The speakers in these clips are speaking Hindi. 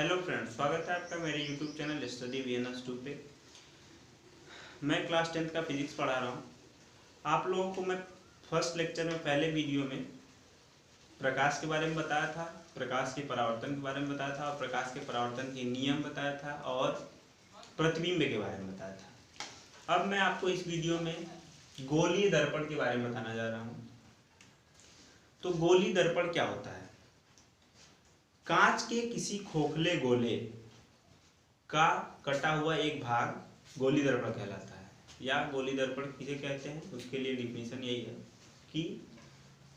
हेलो फ्रेंड्स, स्वागत है आपका मेरे यूट्यूब चैनल स्टडी वीएनएस 2 पे। मैं क्लास 10th का फिजिक्स पढ़ा रहा हूँ। आप लोगों को मैं फर्स्ट लेक्चर में पहले वीडियो में प्रकाश के बारे में बताया था, प्रकाश के परावर्तन के बारे में बताया था और प्रकाश के परावर्तन के नियम बताया था और प्रतिबिंब के बारे में बताया था। अब मैं आपको इस वीडियो में गोलीय दर्पण के बारे में बताना जा रहा हूँ। तो गोलीय दर्पण क्या होता है? कांच के किसी खोखले गोले का कटा हुआ एक भाग गोलीय दर्पण कहलाता है, या गोलीय दर्पण किसे कहते हैं उसके लिए डिफिनीशन यही है कि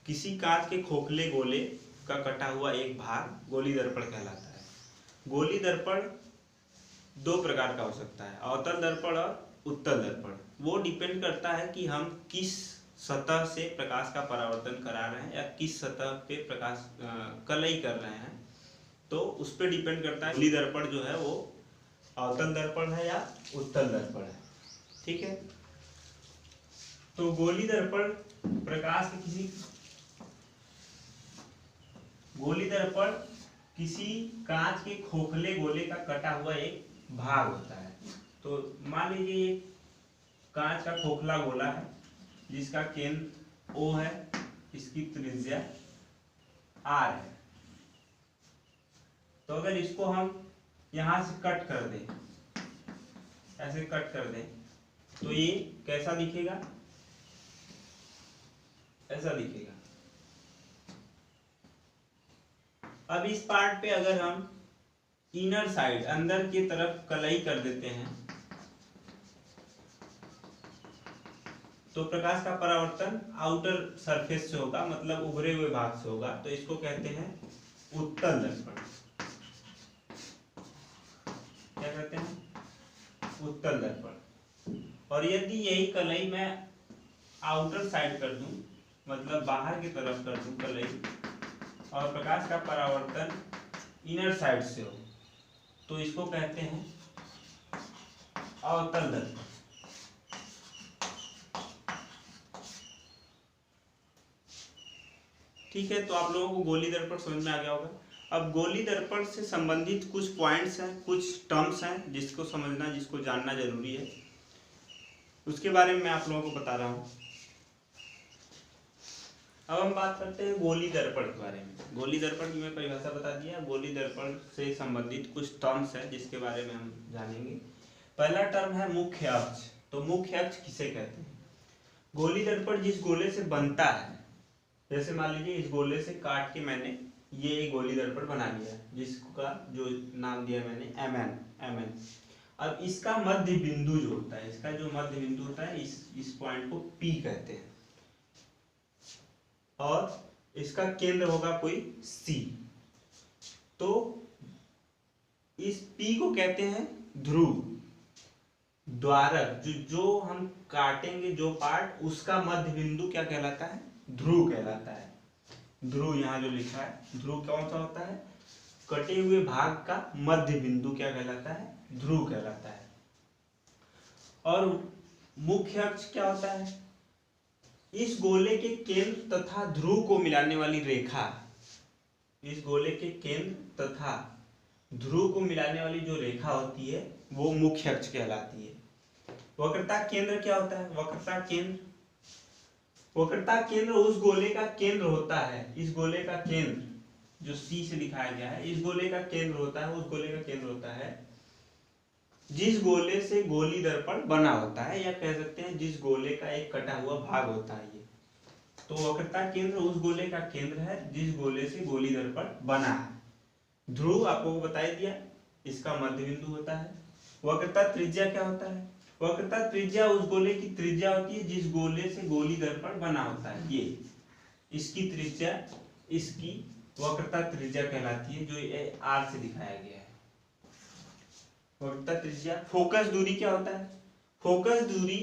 किसी कांच के खोखले गोले का कटा हुआ एक भाग गोलीय दर्पण कहलाता है। गोलीय दर्पण दो प्रकार का हो सकता है, अवतल दर्पण और उत्तल दर्पण। वो डिपेंड करता है कि हम किस सतह से प्रकाश का परावर्तन करा रहे हैं या किस सतह पे प्रकाश कलई कर रहे हैं, तो उस पर डिपेंड करता है गोलीय दर्पण जो है वो अवतल दर्पण है या उत्तल दर्पण है। ठीक है, तो गोलीय दर्पण प्रकाश के किसी कांच के खोखले गोले का कटा हुआ एक भाग होता है। तो मान लीजिए एक कांच का खोखला गोला है जिसका केंद्र O है, इसकी त्रिज्या R है। तो अगर इसको हम यहां से कट कर दें, ऐसे कट कर दें, तो ये कैसा दिखेगा? ऐसा दिखेगा। अब इस पार्ट पे अगर हम इनर साइड अंदर की तरफ कलई कर देते हैं तो प्रकाश का परावर्तन आउटर सरफेस से होगा, मतलब उभरे हुए भाग से होगा। तो इसको कहते हैं उत्तल दर्पण। क्या कहते हैं? उत्तल दर्पण। और यदि यही कलई मैं आउटर साइड कर दूं, मतलब बाहर की तरफ कर दूं कलई, और प्रकाश का परावर्तन इनर साइड से हो, तो इसको कहते हैं अवतल दर्पण। ठीक है, तो आप लोगों को गोलीय दर्पण समझ में आ गया होगा। अब गोलीय दर्पण से संबंधित कुछ पॉइंट्स हैं, कुछ टर्म्स हैं जिसको समझना, जिसको जानना जरूरी है, उसके बारे में मैं आप लोगों को बता रहा हूँ। अब हम बात करते हैं गोलीय दर्पण के बारे में। गोलीय दर्पण की मैं परिभाषा बता दिया। गोलीय दर्पण से संबंधित कुछ टर्म्स हैं जिसके बारे में हम जानेंगे। पहला टर्म है मुख्य अक्ष। तो मुख्य अक्ष किसे कहते हैं? गोलीय दर्पण जिस गोले से बनता है, जैसे मान लीजिए इस गोले से काट के मैंने ये गोलीय दर्पण बना लिया, जिसका जो नाम दिया मैंने MN। अब इसका मध्य बिंदु जो होता है, इसका जो मध्य बिंदु होता है, इस पॉइंट को P कहते हैं, और इसका केंद्र होगा कोई C। तो इस P को कहते हैं ध्रुव, द्वारक। जो हम काटेंगे जो पार्ट, उसका मध्य बिंदु क्या कहलाता है? ध्रुव कहलाता है। ध्रुव यहाँ जो लिखा है, ध्रुव कौन सा होता है? कटे हुए भाग का मध्य बिंदु क्या कहलाता है? ध्रुव कहलाता है। और मुख्य अक्ष क्या होता है? इस गोले के केंद्र तथा ध्रुव को मिलाने वाली रेखा, इस गोले के केंद्र तथा ध्रुव को मिलाने वाली जो रेखा होती है वो मुख्य अक्ष कहलाती है। वक्रता केंद्र क्या होता है? वक्रता केंद्र उस गोले का केंद्र होता है। इस गोले का केंद्र जो C से दिखाया गया है, इस गोले का केंद्र होता है, उस गोले का केंद्र होता है जिस गोले से गोलीय दर्पण बना होता है, या कह सकते हैं जिस गोले का एक कटा हुआ भाग होता है ये। तो वक्रता केंद्र उस गोले का केंद्र है जिस गोले से गोलीय दर्पण बना है। ध्रुव आपको बता दिया, इसका मध्य बिंदु होता है। वक्रता त्रिज्या क्या होता है? वक्रता त्रिज्या उस गोले की त्रिज्या होती है जिस गोले से गोलीय दर्पण बना होता है। ये इसकी त्रिज्या, इसकी वक्रता त्रिज्या कहलाती है, जो R से दिखाया गया है। वक्रता त्रिज्या। फोकस दूरी क्या होता है? फोकस दूरी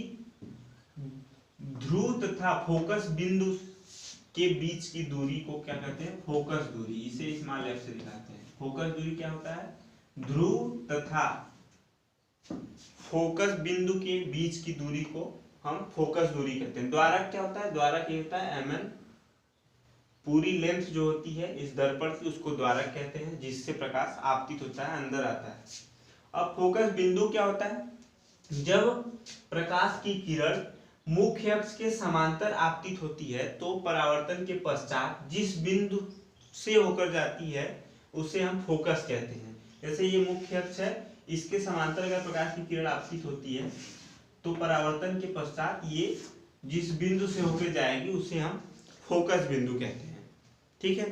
ध्रुव तथा फोकस बिंदु के बीच की दूरी को क्या कहते हैं? फोकस दूरी। इसे स्मॉल f से दिखाते हैं। फोकस दूरी क्या होता है? ध्रुव तथा फोकस बिंदु के बीच की दूरी को हम फोकस दूरी कहते हैं। द्वारक क्या होता है? द्वारक ये होता है MN पूरी लेंथ जो होती है इस दर्पण की उसको द्वारक कहते हैं, जिससे प्रकाश आपतित होता है, अंदर आता है। अब फोकस बिंदु क्या होता है? जब प्रकाश की किरण मुख्य अक्ष के समांतर आपतित होती है तो परावर्तन के पश्चात जिस बिंदु से होकर जाती है उसे हम फोकस कहते हैं। जैसे ये मुख्य अक्ष है, इसके समांतर अगर प्रकाश की किरण आपतित होती है तो परावर्तन के पश्चात ये जिस बिंदु से होकर जाएगी उसे हम फोकस बिंदु कहते हैं। ठीक है।